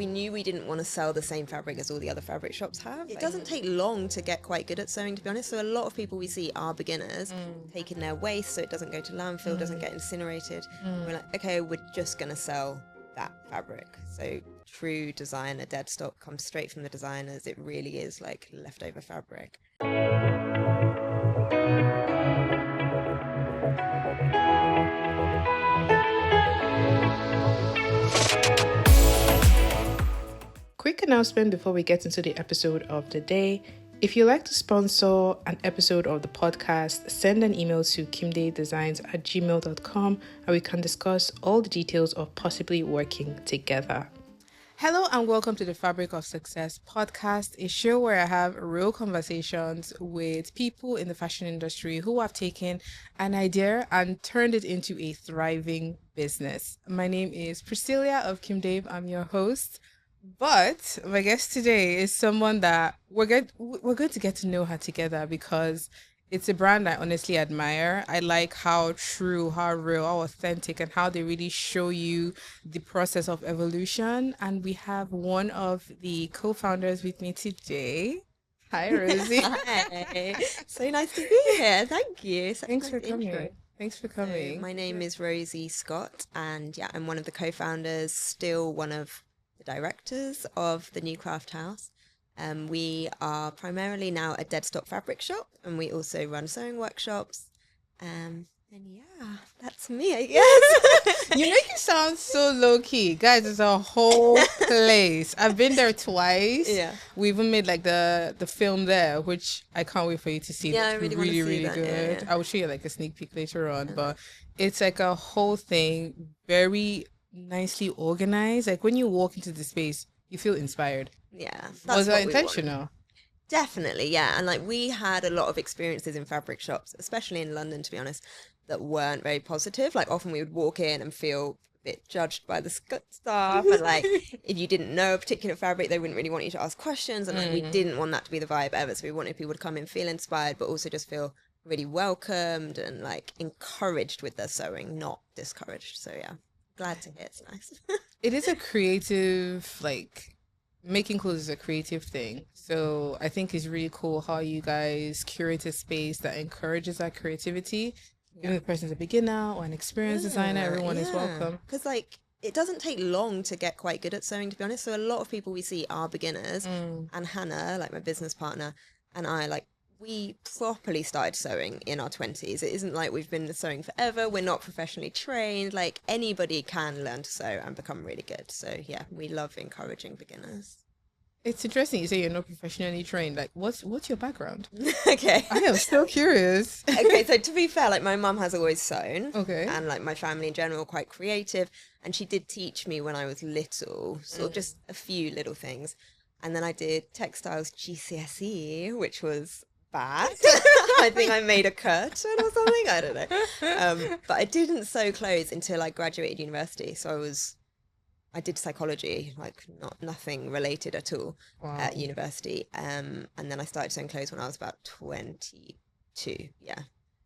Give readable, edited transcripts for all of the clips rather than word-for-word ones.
we knew we didn't want to sell the same fabric as all the other fabric shops have. It doesn't take long to get quite good at sewing, to be honest. So a lot of people we see are beginners, taking their waste so it doesn't go to landfill, doesn't get incinerated. We're like, okay, we're just going to sell that fabric. So true designer Deadstock comes straight from the designers. It really is like leftover fabric. Quick announcement before we get into the episode of the day. If you'd like to sponsor an episode of the podcast, send an email to kimdaydesigns@gmail.com and we can discuss all the details of possibly working together. Hello and welcome to the Fabric of Success podcast, a show where I have real conversations with people in the fashion industry who have taken an idea and turned it into a thriving business. My name is Priscilla of Kim Dave. I'm your host. But my guest today is someone that we're going to get to know her together because it's a brand I honestly admire. I like how true, how real, how authentic, and how they really show you the process of evolution. And we have one of the co-founders with me today. Hi, Rosie. Hi. So nice to be here. Thank you. Thanks for coming. Thanks for coming. So my name is Rosie Scott, and yeah, I'm one of the co-founders, still one of the directors of the new craft house. We are primarily now a Deadstock fabric shop, and we also run sewing workshops. And yeah, that's me, I guess. You make it sound so low-key. Guys, it's a whole place. I've been there twice. Yeah. We even made like the film there, which I can't wait for you to see. Yeah, I That's really want to see really that. good. Yeah. I will show you like a sneak peek later on, but it's like a whole thing, very nicely organized. Like when you walk into the space, you feel inspired. Yeah. Was that what we want. intentional? Definitely, yeah. And like we had a lot of experiences in fabric shops, especially in London, to be honest, that weren't very positive. Like often we would walk in and feel a bit judged by the staff, and like if you didn't know a particular fabric, they wouldn't really want you to ask questions, and like we didn't want that to be the vibe ever. So we wanted people to come in, feel inspired, but also just feel really welcomed and like encouraged with their sewing, not discouraged. So yeah, glad to hear. It's nice. It is a creative, like making clothes is a creative thing. So I think it's really cool how you guys curate a space that encourages that creativity. Even if the person's a beginner or an experienced designer, everyone is welcome. Because like it doesn't take long to get quite good at sewing, to be honest. So a lot of people we see are beginners. And Hannah, like my business partner, and I, like, we properly started sewing in our 20s. It isn't like we've been sewing forever. We're not professionally trained. Like anybody can learn to sew and become really good. So yeah, we love encouraging beginners. It's interesting you say you're not professionally trained. Like, what's your background? Okay. I am so curious. Okay, so to be fair, like my mum has always sewn. Okay. And like my family in general are quite creative. And she did teach me when I was little, sort of just a few little things. And then I did textiles GCSE, which was bad. I think I made a curtain or something. I don't know. But I didn't sew clothes until I graduated university. So I did psychology, like nothing related at all at university. And then I started sewing clothes when I was about 22. Yeah.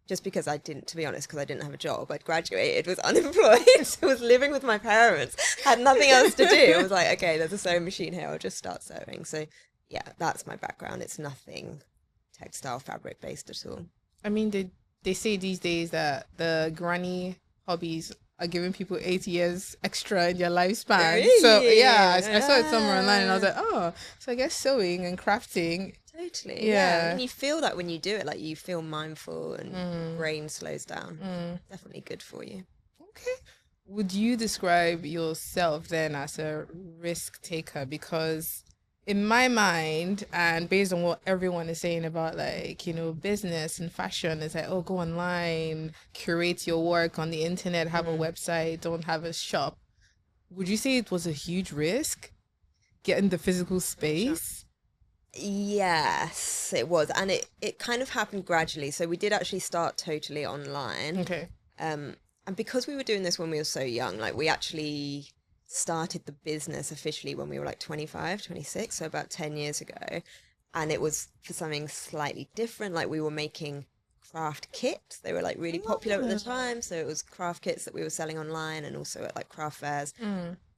Just because I didn't, to be honest, because I didn't have a job. I'd graduated, was unemployed, was living with my parents, had nothing else to do. I was like, okay, there's a sewing machine here. I'll just start sewing. So yeah, that's my background. It's nothing textile fabric based at all. I mean, they say these days that the granny hobbies are giving people 8 years extra in their lifespan. Really? So yeah, I saw it somewhere online and I was like, oh, so I guess sewing and crafting. Totally. Yeah. And you feel that when you do it, like you feel mindful and brain slows down. Definitely good for you. Okay. Would you describe yourself then as a risk taker? Because in my mind, and based on what everyone is saying about, like, you know, business and fashion, is like, oh, go online, curate your work on the internet, have a website, don't have a shop. Would you say it was a huge risk getting the physical space? Yes, it was. And it kind of happened gradually. So we did actually start totally online. Okay. And because we were doing this when we were so young, like we actually started the business officially when we were like 25, 26, so about 10 years ago. And it was for something slightly different. Like we were making craft kits. They were like really popular at the time. So it was craft kits that we were selling online and also at like craft fairs.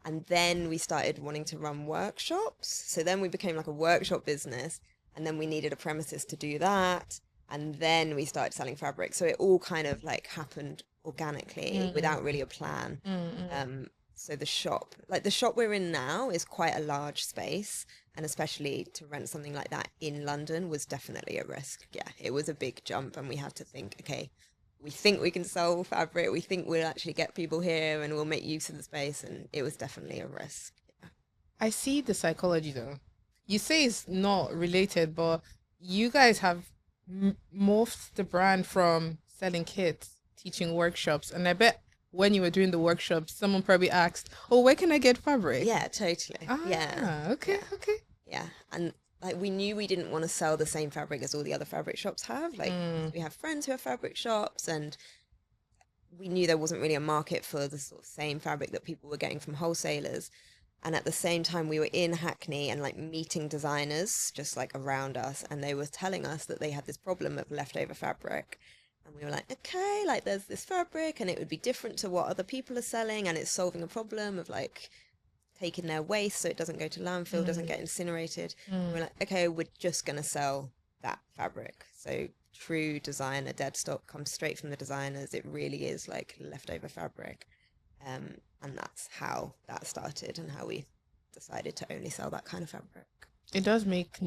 And then we started wanting to run workshops. So then we became like a workshop business, and then we needed a premises to do that. And then we started selling fabric. So it all kind of like happened organically without really a plan. So the shop we're in now is quite a large space, and especially to rent something like that in London was definitely a risk. Yeah, it was a big jump, and we had to think, okay, we think we can sell fabric, we think we'll actually get people here and we'll make use of the space, and it was definitely a risk. Yeah. I see the psychology though. You say it's not related, but you guys have morphed the brand from selling kits, teaching workshops, and I bet when you were doing the workshops, someone probably asked, "Oh, where can I get fabric?" Yeah, totally. Yeah. Okay, Yeah. okay. Yeah. And like we knew we didn't want to sell the same fabric as all the other fabric shops have. Like we have friends who have fabric shops, and we knew there wasn't really a market for the sort of same fabric that people were getting from wholesalers. And at the same time, we were in Hackney and like meeting designers just like around us, and they were telling us that they had this problem of leftover fabric. And we were like, okay, like there's this fabric and it would be different to what other people are selling, and it's solving a problem of like taking their waste so it doesn't go to landfill, doesn't get incinerated. And we're like, okay, we're just going to sell that fabric. So true designer Deadstock comes straight from the designers. It really is like leftover fabric. And that's how that started and how we decided to only sell that kind of fabric. It does make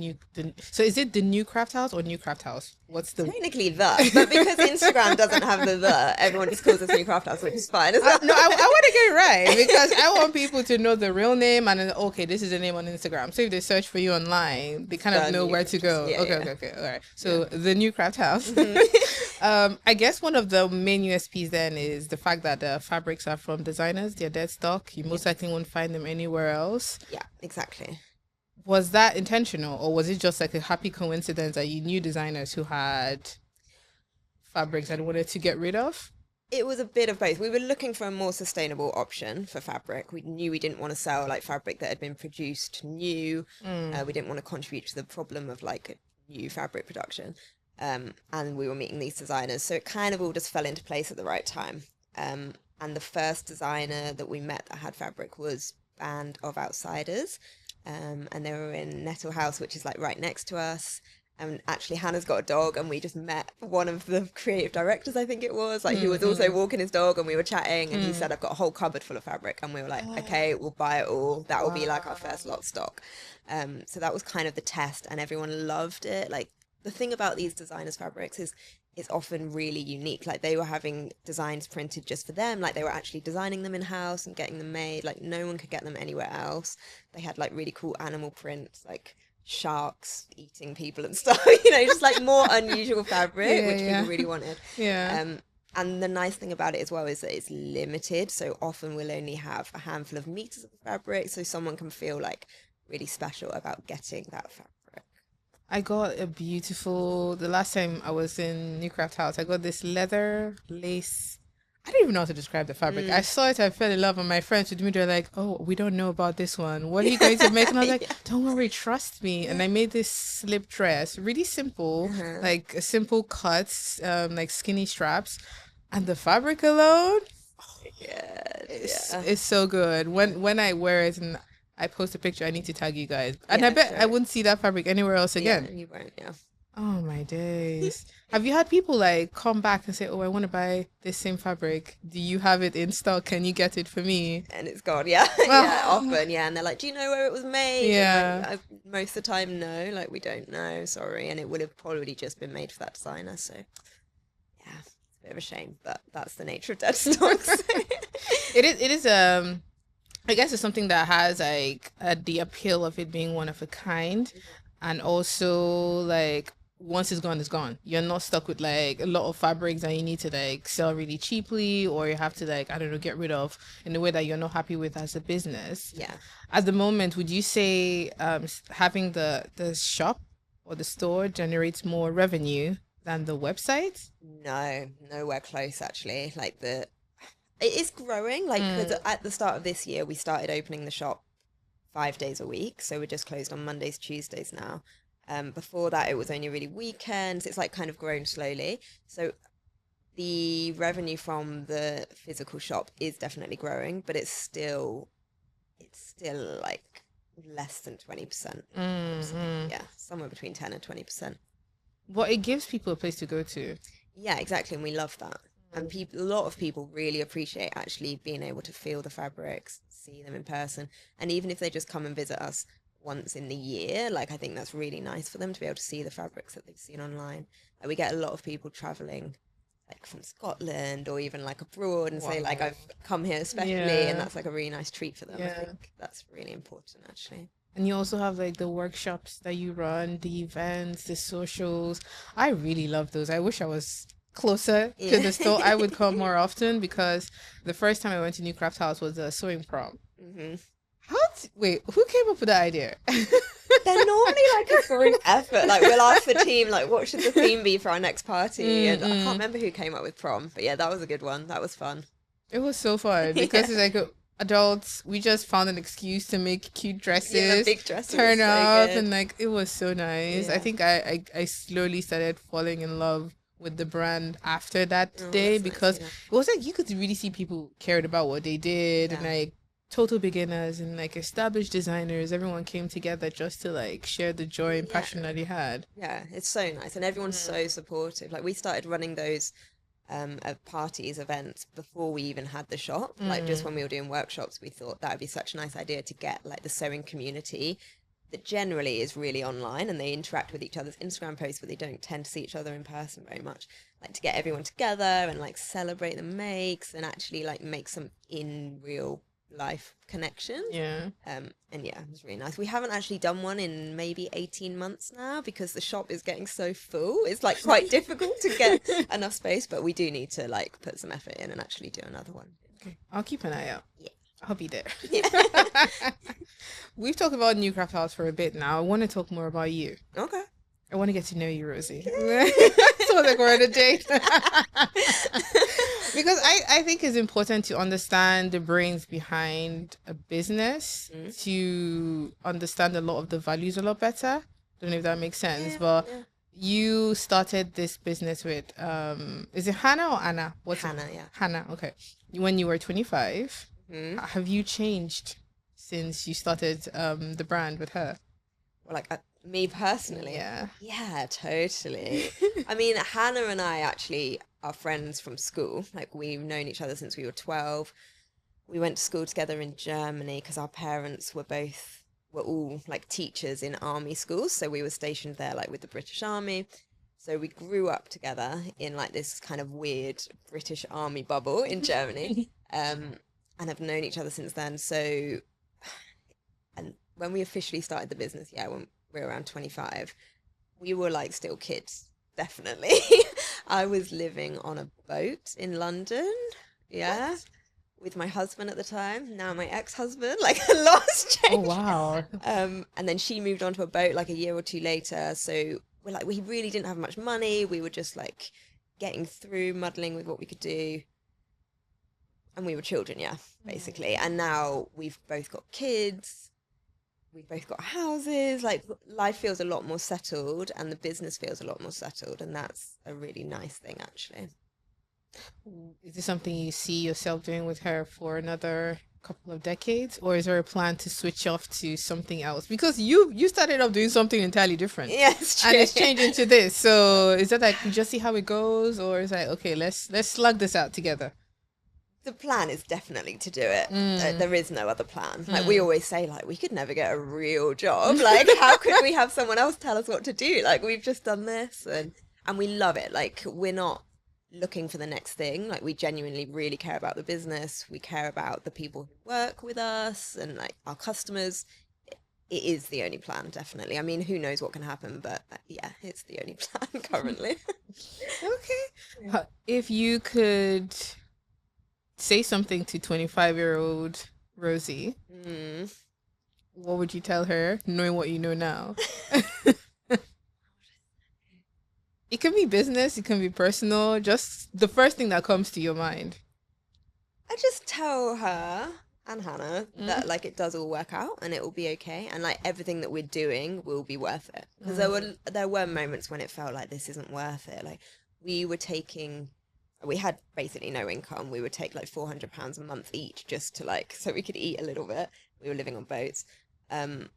so is it the new craft house or new craft house? What's the technically the, but because Instagram doesn't have the, everyone just calls us new craft house, which is fine as well. No, I want to get it right because I want people to know the real name and then, okay, this is the name on Instagram. So if they search for you online, they kind of know where to go. Yeah, okay. All right. So the new craft house. I guess one of the main USPs then is the fact that the fabrics are from designers. They're dead stock. You most likely won't find them anywhere else. Yeah, exactly. Was that intentional, or was it just like a happy coincidence that you knew designers who had fabrics and wanted to get rid of? It was a bit of both. We were looking for a more sustainable option for fabric. We knew we didn't want to sell like fabric that had been produced new. We didn't want to contribute to the problem of like new fabric production. And we were meeting these designers. So it kind of all just fell into place at the right time. And the first designer that we met that had fabric was Band of Outsiders. And they were in Nettle House, which is like right next to us. And actually Hannah's got a dog, and we just met one of the creative directors, I think it was, like he was also walking his dog, and we were chatting, and he said, I've got a whole cupboard full of fabric. And we were like, okay, we'll buy it all. That will be like our first lot stock. So that was kind of the test, and everyone loved it. Like the thing about these designers' fabrics is it's often really unique. Like they were having designs printed just for them. Like they were actually designing them in house and getting them made. Like no one could get them anywhere else. They had like really cool animal prints, like sharks eating people and stuff, just like more unusual fabric, which people really wanted. And the nice thing about it as well is that it's limited. So often we'll only have a handful of meters of fabric, so someone can feel like really special about getting that fabric. I got the last time I was in New Craft House, I got this leather lace. I don't even know how to describe the fabric. I saw it, I fell in love, and my friends with me, they're like, oh, we don't know about this one. What are you going to make? And I was like, don't worry, trust me. And I made this slip dress, really simple, like a simple cuts, like skinny straps. And the fabric alone, it's so good. When I wear it and I post a picture, I need to tag you guys. And I bet I wouldn't see that fabric anywhere else again. Yeah, you won't, Oh my days. Have you had people like come back and say, oh, I want to buy this same fabric. Do you have it in stock? Can you get it for me? And it's gone, often, And they're like, do you know where it was made? Yeah. Like, most of the time, no, like we don't know, sorry. And it would have probably just been made for that designer, so yeah, it's a bit of a shame, but that's the nature of Deadstock. It is I guess it's something that has like the appeal of it being one of a kind, and also like once it's gone, it's gone. You're not stuck with like a lot of fabrics that you need to like sell really cheaply, or you have to like, I don't know, get rid of in a way that you're not happy with as a business. Yeah. At the moment, would you say having the shop or the store generates more revenue than the website? No, nowhere close actually. Like it is growing. Like 'cause at the start of this year, we started opening the shop 5 days a week. So we're just closed on Mondays, Tuesdays now. Before that, it was only really weekends. It's like kind of grown slowly. So the revenue from the physical shop is definitely growing, but it's still it's still like less than 20%. Yeah, somewhere between 10 and 20%. Well, it gives people a place to go to. Yeah, exactly, and we love that. And a lot of people really appreciate actually being able to feel the fabrics, see them in person, and even if they just come and visit us once in the year, like I think that's really nice for them to be able to see the fabrics that they've seen online. Like, we get a lot of people traveling like from Scotland or even like abroad and say like I've come here especially, and that's like a really nice treat for them. I think that's really important actually. And you also have like the workshops that you run, the events, the socials. I really love those. I wish I was closer to the store. I would come more often, because the first time I went to New Craft House was a sewing prom. Wait, who came up with that idea? They're normally like a group effort. Like, we'll ask the team, like, what should the theme be for our next party? And I can't remember who came up with prom, but yeah, that was a good one. That was fun. It was so fun because it's like adults, we just found an excuse to make cute dresses, big dresses, turn so up, good. and like it was so nice. I think I slowly started falling in love with the brand after that day, because it was like you could really see people cared about what they did, and like total beginners and like established designers, everyone came together just to like share the joy and passion that he had. Yeah, it's so nice, and everyone's so supportive. Like, we started running those at parties, events before we even had the shop. Like, just when we were doing workshops, we thought that would be such a nice idea to get like the sewing community that generally is really online and they interact with each other's Instagram posts, but they don't tend to see each other in person very much. Like, to get everyone together and like celebrate the makes and actually like make some in real life connections. And yeah, it was really nice. We haven't actually done one in maybe 18 months now because the shop is getting so full. It's like quite difficult to get enough space, but we do need to like put some effort in and actually do another one. Okay, I'll keep an eye out. I'll be there. We've talked about New Craft House for a bit now. I want to talk more about you. Okay. I want to get to know you, Rosie. So like we're on a date. Because I think it's important to understand the brains behind a business to understand a lot of the values a lot better. Don't know if that makes sense, but you started this business with is it Hannah or Anna? Hannah, Hannah, okay. When you were 25, have you changed since you started the brand with her? Well, like me personally, yeah, totally. I mean, Hannah and I actually are friends from school. Like, we've known each other since we were 12. We went to school together in Germany because our parents were all like teachers in army schools, so we were stationed there like with the British Army. So we grew up together in like this kind of weird British Army bubble in Germany, and have known each other since then. So, and when we officially started the business, when we were around 25, we were like still kids, definitely. I was living on a boat in London, with my husband at the time, now my ex-husband. Like, a lot's changed. Oh, wow. And then she moved onto a boat like a year or two later. So we really didn't have much money. We were just like getting through, muddling with what we could do. And we were children, basically. And now we've both got kids. We've both got houses. Like, life feels a lot more settled and the business feels a lot more settled. And that's a really nice thing, actually. Is this something you see yourself doing with her for another couple of decades, or is there a plan to switch off to something else? Because you started off doing something entirely different, it's true. And it's changed into this. So is that like you just see how it goes, or is like, okay, let's slug this out together? The plan is definitely to do it. There is no other plan. Like, we always say, like, we could never get a real job. Like, how could we have someone else tell us what to do? Like, we've just done this, and we love it. Like, we're not looking for the next thing. Like, we genuinely really care about the business. We care about the people who work with us and like our customers. It is the only plan, definitely. I mean, who knows what can happen, but it's the only plan currently. Okay. If you could say something to 25-year-old Rosie, what would you tell her, knowing what you know now? It can be business, it can be personal, just the first thing that comes to your mind. I just tell her and Hannah that like it does all work out and it will be okay, and like everything that we're doing will be worth it. Because there were moments when it felt like this isn't worth it. Like, we had basically no income. We would take like £400 a month each just to like, so we could eat a little bit. we were living on boats. And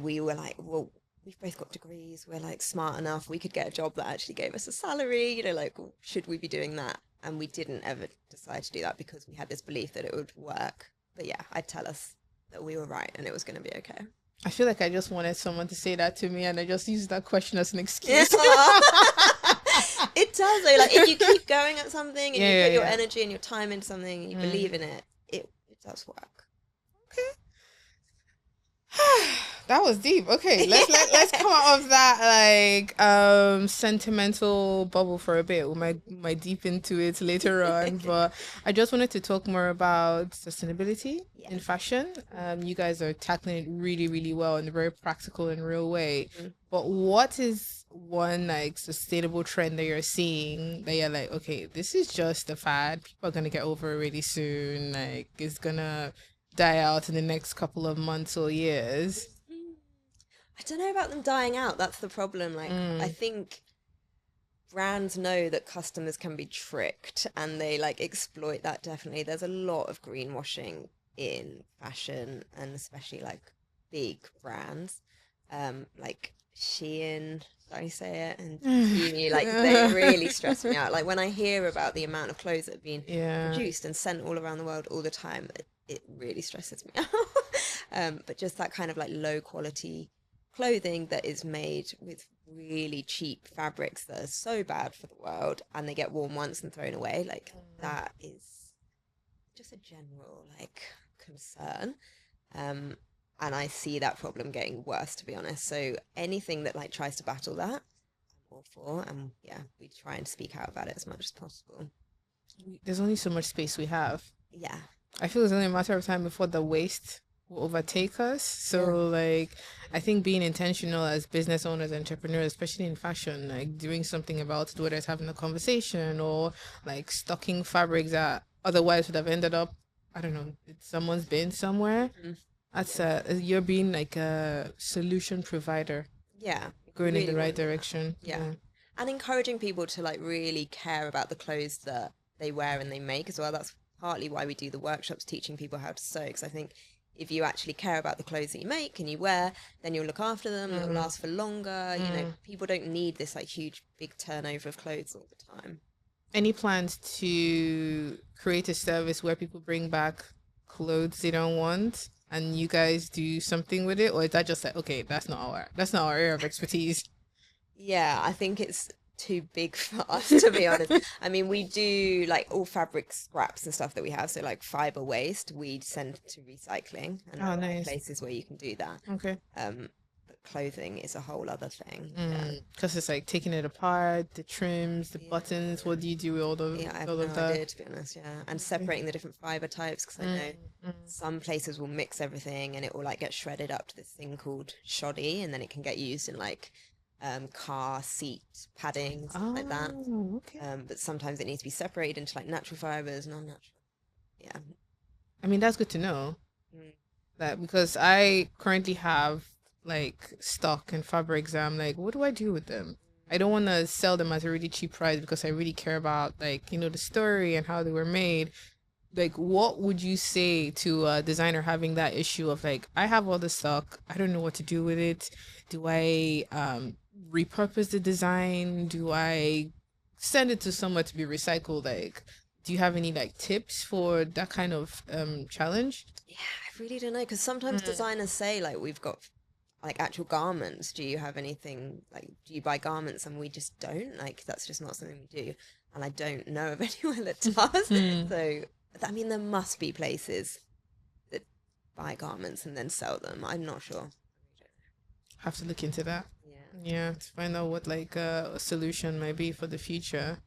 we were like, well, we've both got degrees. We're like smart enough. We could get a job that actually gave us a salary, you know, like, should we be doing that? And we didn't ever decide to do that because we had this belief that it would work. But yeah, I'd tell us that we were right and it was going to be okay. I feel like I just wanted someone to say that to me, and I just used that question as an excuse. It does though. Like if you keep going at something and you put your yeah. energy and your time into something and you believe in it, it does work. Okay. That was deep. Okay, let's come out of that like sentimental bubble for a bit. We might deep into it later on, but I just wanted to talk more about sustainability in fashion. You guys are tackling it really, really well in a very practical and real way. But what is one like sustainable trend that you're seeing that you're like, okay, this is just a fad. People are gonna get over it really soon. Like it's gonna die out in the next couple of months or years? I don't know about them dying out. That's the problem. Like, I think brands know that customers can be tricked and they like exploit that. Definitely. There's a lot of greenwashing in fashion and especially like big brands, like Shein, did I say it? And Temu, like they really stress me out. Like when I hear about the amount of clothes that have been produced and sent all around the world all the time, it really stresses me out. But just that kind of like low quality clothing that is made with really cheap fabrics that are so bad for the world and they get worn once and thrown away, like that is just a general like concern. And I see that problem getting worse, to be honest. So anything that like tries to battle that, I'm all for. And yeah, we try and speak out about it as much as possible. There's only so much space we have. Yeah, I feel it's only a matter of time before the waste will overtake us. So like I think being intentional as business owners, entrepreneurs, especially in fashion, like doing something about it, whether it's having a conversation or like stocking fabrics that otherwise would have ended up, I don't know, it's someone's bin somewhere. That's you're being like a solution provider. Yeah, Going really in the right direction. Yeah. And encouraging people to like really care about the clothes that they wear and they make as well. That's partly why we do the workshops, teaching people how to sew, because I think if you actually care about the clothes that you make and you wear, then you'll look after them, it'll last for longer. You know, people don't need this like huge big turnover of clothes all the time. Any plans to create a service where people bring back clothes they don't want and you guys do something with it, or is that just like, okay, that's not our area of expertise? Yeah, I think it's too big for us, to be honest. I mean, we do like all fabric scraps and stuff that we have, so like fiber waste we send to recycling, and there are places where you can do that. Okay. But clothing is a whole other thing. Because it's like taking it apart, the trims, the buttons. What do you do with all of I have all no of that? idea, to be honest. Yeah, and separating the different fiber types, because I know some places will mix everything and it will like get shredded up to this thing called shoddy, and then it can get used in like car seat padding, stuff like that. Okay. But sometimes it needs to be separated into like natural fibers, non-natural. Yeah. I mean, that's good to know. That because I currently have like stock and fabrics. I'm like, what do I do with them? I don't want to sell them at a really cheap price because I really care about like, you know, the story and how they were made. Like, what would you say to a designer having that issue of like, I have all the stock, I don't know what to do with it. Do I repurpose the design? Do I send it to somewhere to be recycled? Like, do you have any like tips for that kind of challenge? Yeah, I really don't know, because sometimes designers say like, we've got like actual garments. Do you have anything like, do you buy garments? And we just don't, like, that's just not something we do. And I don't know of anyone that does. So I mean, there must be places that buy garments and then sell them. I'm not sure. Have to look into that. Yeah, to find out what like a solution might be for the future.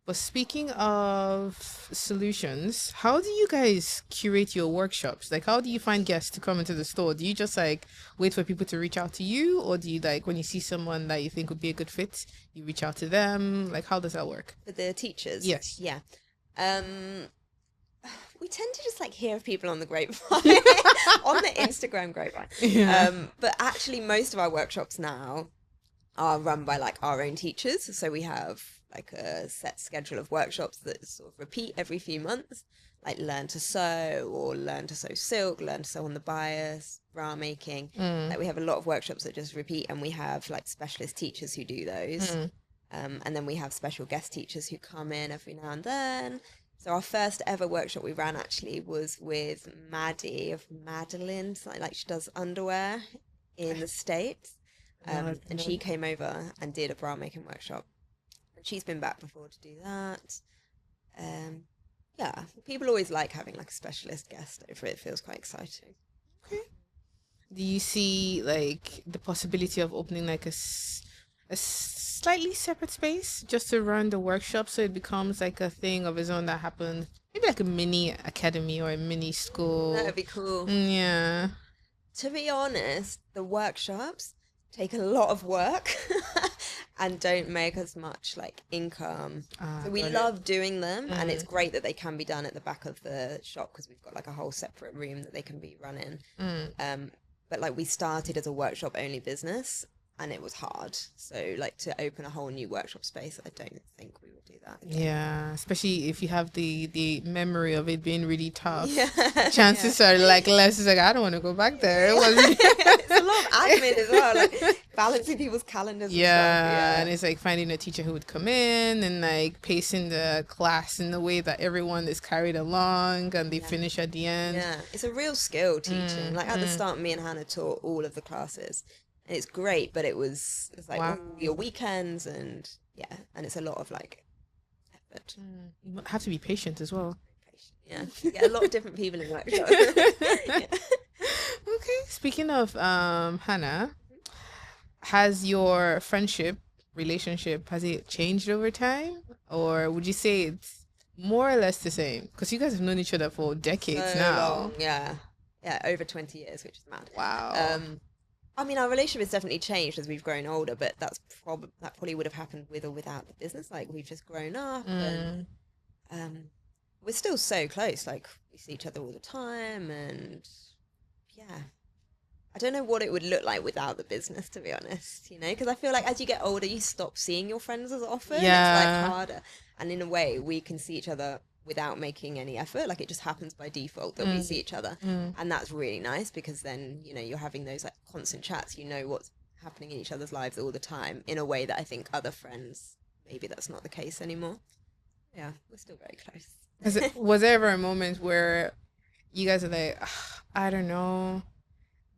But speaking of solutions, how do you guys curate your workshops? Like, how do you find guests to come into the store? Do you just like wait for people to reach out to you, or do you like when you see someone that you think would be a good fit, you reach out to them? Like, how does that work? For the teachers? Yes. Yeah. We tend to just like hear of people on the grapevine, on the Instagram grapevine. But actually most of our workshops now are run by like our own teachers. So we have like a set schedule of workshops that sort of repeat every few months. like learn to sew or learn to sew silk, learn to sew on the bias, bra making. Like we have a lot of workshops that just repeat, and we have like specialist teachers who do those. And then we have special guest teachers who come in every now and then. So our first ever workshop we ran actually was with Maddie of Madeline. So like she does underwear in the States. And she came over and did a bra making workshop. And she's been back before to do that. Yeah, people always like having like a specialist guest over. It feels quite exciting. Okay. Do you see like the possibility of opening like a slightly separate space just to run the workshop, so it becomes like a thing of its own that happens, maybe like a mini academy or a mini school? That'd be cool. Yeah. To be honest, the workshops take a lot of work and don't make as much like income. So we love doing them, and it's great that they can be done at the back of the shop because we've got like a whole separate room that they can be run in. But like we started as a workshop only business, and it was hard. So like to open a whole new workshop space, I don't think we would do that again. Yeah, especially if you have the memory of it being really tough. Yeah. Chances are like less. It's like, I don't want to go back there. It wasn't. It's a lot of admin as well, like balancing people's calendars. And stuff. Yeah, and it's like finding a teacher who would come in and like pacing the class in the way that everyone is carried along and they finish at the end. Yeah, it's a real skill teaching. Like at the start, me and Hannah taught all of the classes. And it's great, but it's like all your weekends and it's a lot of like effort. You have to be patient as well. Yeah, you get a lot of different people in workshops. Okay, speaking of Hannah, has your relationship, has it changed over time? Or would you say it's more or less the same? Because you guys have known each other for decades now. Long, yeah, over 20 years, which is mad. Wow. I mean, our relationship has definitely changed as we've grown older, but that probably would have happened with or without the business. Like we've just grown up, and we're still so close. Like we see each other all the time, and I don't know what it would look like without the business, to be honest. You know, because I feel like as you get older, you stop seeing your friends as often. Yeah. It's like harder, and in a way, we can see each other without making any effort. Like it just happens by default that we see each other, and that's really nice because then you're having those like constant chats. You know what's happening in each other's lives all the time in a way that I think other friends, maybe that's not the case anymore. Yeah, we're still very close. Was there ever a moment where you guys are like, I don't know,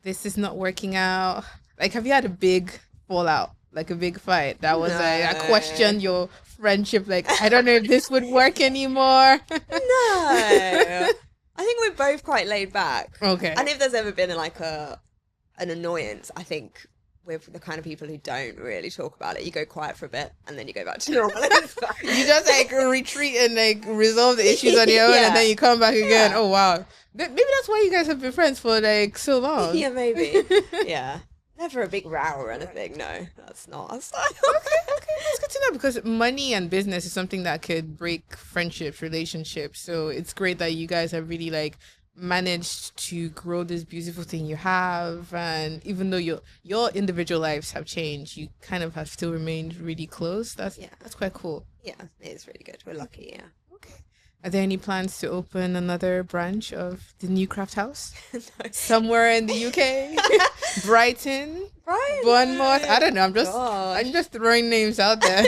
this is not working out? Like, have you had a big fallout, like a big fight that was like, I questioned your friendship, like, I don't know if this would work anymore? No, I think we're both quite laid back. Okay. And if there's ever been like an annoyance, I think we're the kind of people who don't really talk about it. You go quiet for a bit and then you go back to normal. You just like retreat and like resolve the issues on your own, and then you come back again. Oh wow, maybe that's why you guys have been friends for like so long. Yeah, maybe. Yeah. Never a big row or anything. No, that's not our style. Okay, that's good to know, because money and business is something that could break friendships, relationships. So it's great that you guys have really like managed to grow this beautiful thing you have, and even though your individual lives have changed, you kind of have still remained really close. That's quite cool. Yeah, it is really good. We're lucky. Yeah. Okay. Are there any plans to open another branch of the new craft house? No. Somewhere in the UK? Brighton? Bournemouth? I don't know. I'm just throwing names out there.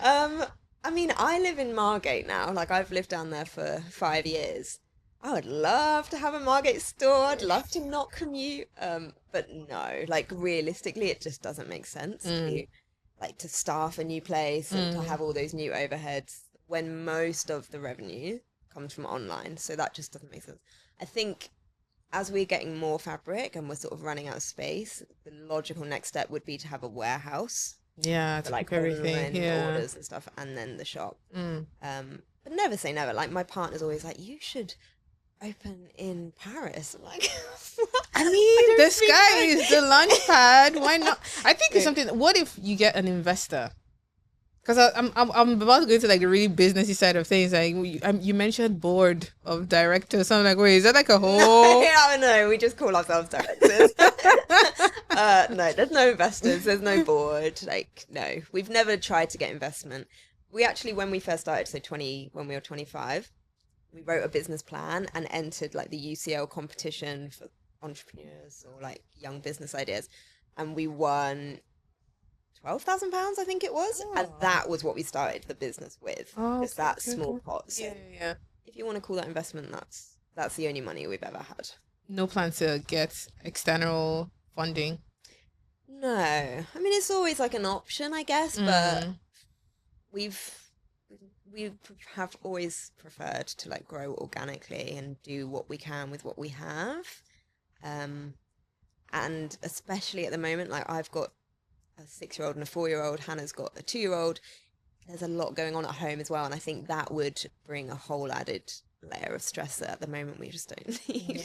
I mean, I live in Margate now. Like, I've lived down there for 5 years. I would love to have a Margate store. I'd love to not commute. But no, like realistically, it just doesn't make sense to staff a new place and to have all those new overheads when most of the revenue comes from online. So that just doesn't make sense. I think as we're getting more fabric and we're sort of running out of space, the logical next step would be to have a warehouse. Yeah, to like everything, orders and stuff, and then the shop. But never say never. Like my partner's always like, you should open in Paris. I'm like, I mean, the sky is the launch pad. Why not? I think it's something. What if you get an investor? Because I'm about to go into like the really businessy side of things. Like you mentioned board of directors. So I'm like, wait, is that like a whole? Yeah, no, we just call ourselves directors. No, there's no investors. There's no board. Like, no, we've never tried to get investment. We actually, when we first started, when we were 25, we wrote a business plan and entered like the UCL competition for entrepreneurs or like young business ideas, and we won £12,000, I think it was, and that was what we started the business with. It's that small pot. So yeah. if you want to call that investment, that's the only money we've ever had. No plan to get external funding. No, I mean it's always like an option, I guess, but we have always preferred to like grow organically and do what we can with what we have, and especially at the moment, like I've got a 6-year-old and a 4-year-old. Hannah's got a 2-year-old. There's a lot going on at home as well, and I think that would bring a whole added layer of stress that at the moment we just don't need.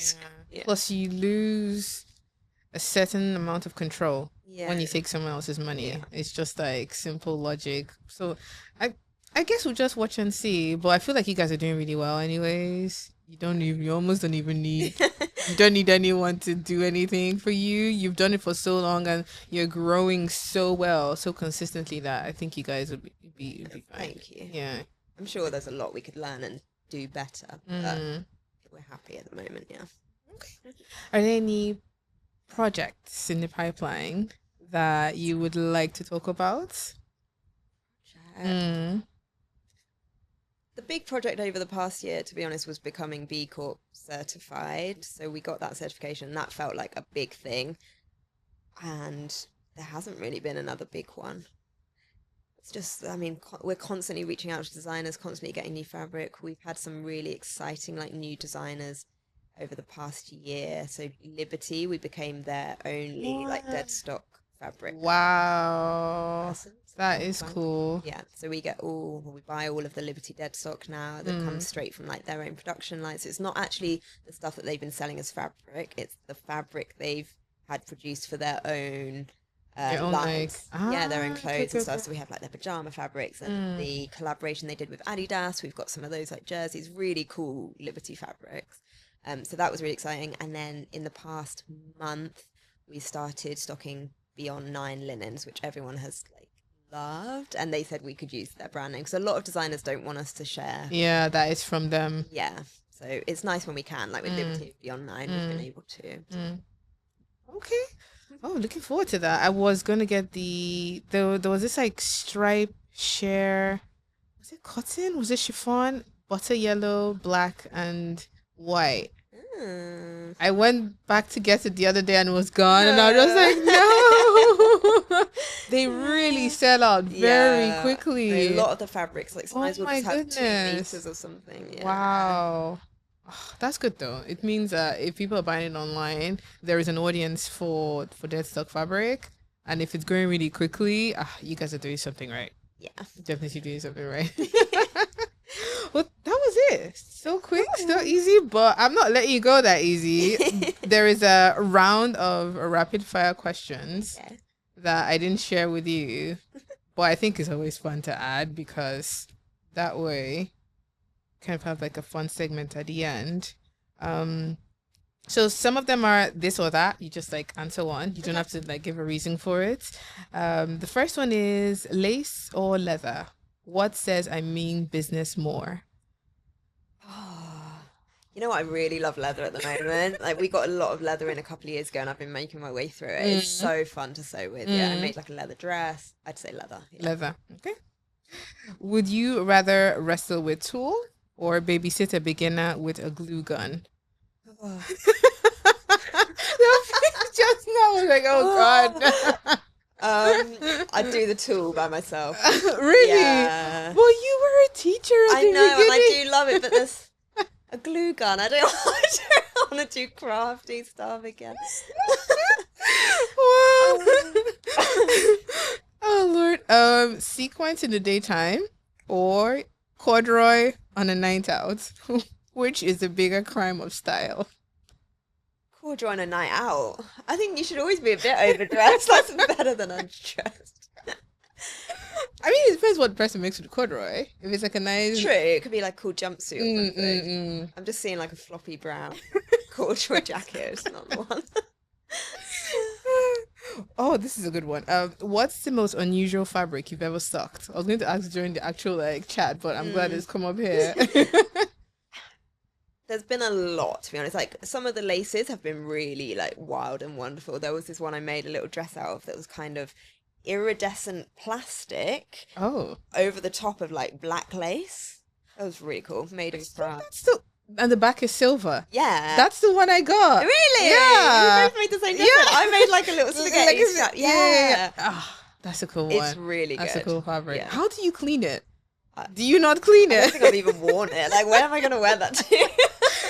Yeah. Plus, you lose a certain amount of control when you take someone else's money. Yeah. It's just like simple logic. So, I guess we'll just watch and see. But I feel like you guys are doing really well, anyways. You almost don't even need. You don't need anyone to do anything for you. You've done it for so long, and you're growing so well, so consistently that I think you guys would be fine. Thank you. Yeah, I'm sure there's a lot we could learn and do better, but we're happy at the moment. Yeah. Okay. Are there any projects in the pipeline that you would like to talk about? The big project over the past year, to be honest, was becoming B Corp certified. So we got that certification. That felt like a big thing. And there hasn't really been another big one. It's just, I mean, we're constantly reaching out to designers, constantly getting new fabric. We've had some really exciting, like, new designers over the past year. So Liberty, we became their only, like, Deadstock fabric. Wow. That is cool. Yeah, so we buy all of the Liberty Deadstock now that comes straight from like their own production lines. So it's not actually the stuff that they've been selling as fabric, it's the fabric they've had produced for their own lines. Their own clothes and stuff. So we have like their pajama fabrics and the collaboration they did with Adidas. We've got some of those like jerseys, really cool Liberty fabrics. So that was really exciting. And then in the past month, we started stocking Beyond 9 linens, which everyone has like loved, and they said we could use their brand name because a lot of designers don't want us to share. Yeah, that is from them. Yeah, so it's nice when we can, like with Liberty Beyond 9 we've been able to. Okay. Oh, looking forward to that. I was gonna get there was this like stripe share, was it cotton, was it chiffon, butter yellow, black and white. I went back to get it the other day and it was gone, and I was just like, no. They really sell out very quickly. A lot of the fabrics, like sometimes we'll just have 2 meters or something. Yeah. Wow. Oh, that's good though. It means that if people are buying it online, there is an audience for Deadstock fabric, and if it's going really quickly, you guys are doing something right. Yeah, definitely doing something right. Well, that was it. So quick, so easy, but I'm not letting you go that easy. There is a round of rapid fire questions that I didn't share with you, but I think it's always fun to add because that way kind of have like a fun segment at the end. So some of them are this or that. You just like answer one. You don't have to like give a reason for it. The first one is lace or leather. What says I mean business more? You know what? I really love leather at the moment. Like we got a lot of leather in a couple of years ago and I've been making my way through it. It's so fun to sew with. Yeah, I made like a leather dress. I'd say leather. Yeah. Leather. Okay. Would you rather wrestle with tool or babysit a beginner with a glue gun? Just now I was like, oh God. I'd do the tool by myself. Really? Yeah. Well, you were a teacher at I the know, beginning. and I do love it, but there's a glue gun. I don't want to do crafty stuff again. Wow. Oh Lord. Sequence in the daytime or corduroy on a night out? Which is the bigger crime of style? Corduroy on a night out. I think you should always be a bit overdressed. That's better than undressed. I mean, it depends what the person makes with corduroy. If it's like a nice... True, it could be like a cool jumpsuit or something. I'm just seeing like a floppy brown corduroy jacket. It's not the one. Oh, this is a good one. What's the most unusual fabric you've ever stocked? I was going to ask during the actual like chat, but I'm glad it's come up here. There's been a lot, to be honest. Like some of the laces have been really like wild and wonderful. There was this one I made a little dress out of that was kind of iridescent plastic over the top of like black lace. That was really cool. Made of That's the and the back is silver. Yeah. That's the one I got. Really? Yeah. We both made the same dress. Yeah. I made like a little spaghetti strap. Yeah. Oh, that's a cool one. It's really good. That's a cool fabric. Yeah. How do you clean it? Do you not clean it? I don't think I've even worn it. Like, where am I going to wear that to?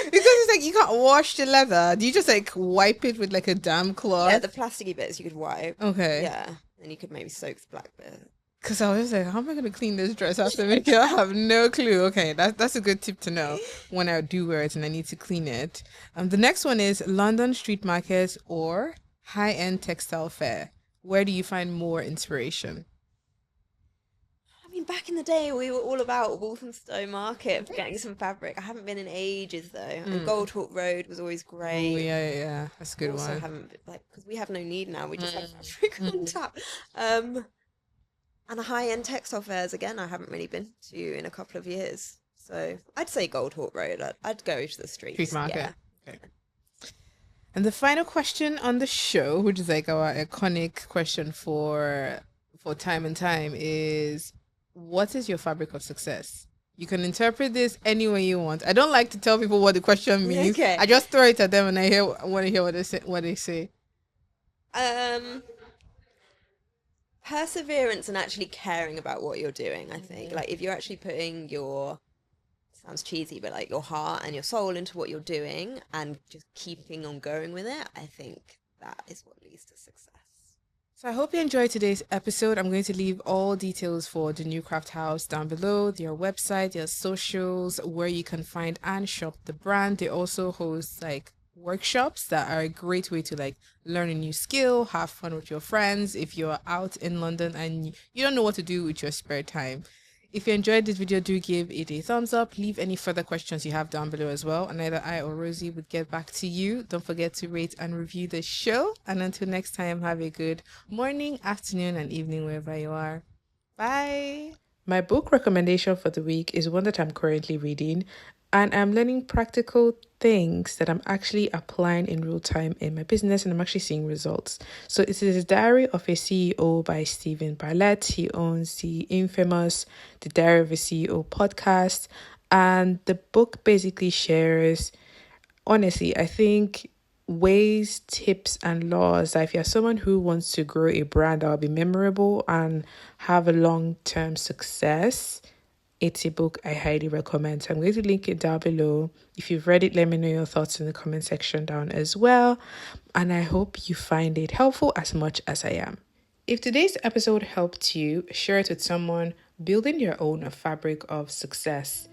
Because it's like you can't wash the leather. Do you just like wipe it with like a damp cloth? Yeah, the plasticky bits you could wipe. Okay. Yeah. And you could maybe soak the black bit. Because I was like, how am I going to clean this dress after making it? I have no clue. Okay, that's a good tip to know when I do wear it and I need to clean it. The next one is London street markets or high-end textile fair. Where do you find more inspiration? I mean, back in the day, we were all about Walthamstow Market for getting some fabric. I haven't been in ages, though. And Goldhawk Road was always great. Oh, yeah. That's a good also one. Haven't, like, because we have no need now. We just have fabric on tap. And a high-end textile fairs, again, I haven't really been to in a couple of years. So I'd say Goldhawk Road. I'd go to the streets. Street market. Yeah. Okay. And the final question on the show, which is like our iconic question for time and time, is what is your fabric of success? You can interpret this any way you want. I don't like to tell people what the question means. Okay. I just throw it at them and I want to hear what they say. Perseverance and actually caring about what you're doing, I think. Like if you're actually putting your, sounds cheesy, but like your heart and your soul into what you're doing and just keeping on going with it, I think that is what leads to success. So I hope you enjoyed today's episode. I'm going to leave all details for the New Craft House down below, their website, their socials, where you can find and shop the brand. They also host like workshops that are a great way to like learn a new skill, have fun with your friends if you're out in London and you don't know what to do with your spare time. If you enjoyed this video, do give it a thumbs up. Leave any further questions you have down below as well, and either I or Rosie would get back to you. Don't forget to rate and review the show, and until next time, have a good morning, afternoon, and evening wherever you are. Bye. My book recommendation for the week is one that I'm currently reading, and I'm learning practical things that I'm actually applying in real time in my business, and I'm actually seeing results. So it is Diary of a CEO by Stephen Bartlett. He owns the infamous The Diary of a CEO podcast, and the book basically shares, honestly, I think ways, tips, and laws that if you're someone who wants to grow a brand that will be memorable and have a long-term success, it's a book I highly recommend. So I'm going to link it down below. If you've read it, let me know your thoughts in the comment section down as well. And I hope you find it helpful as much as I am. If today's episode helped you, share it with someone building your own fabric of success.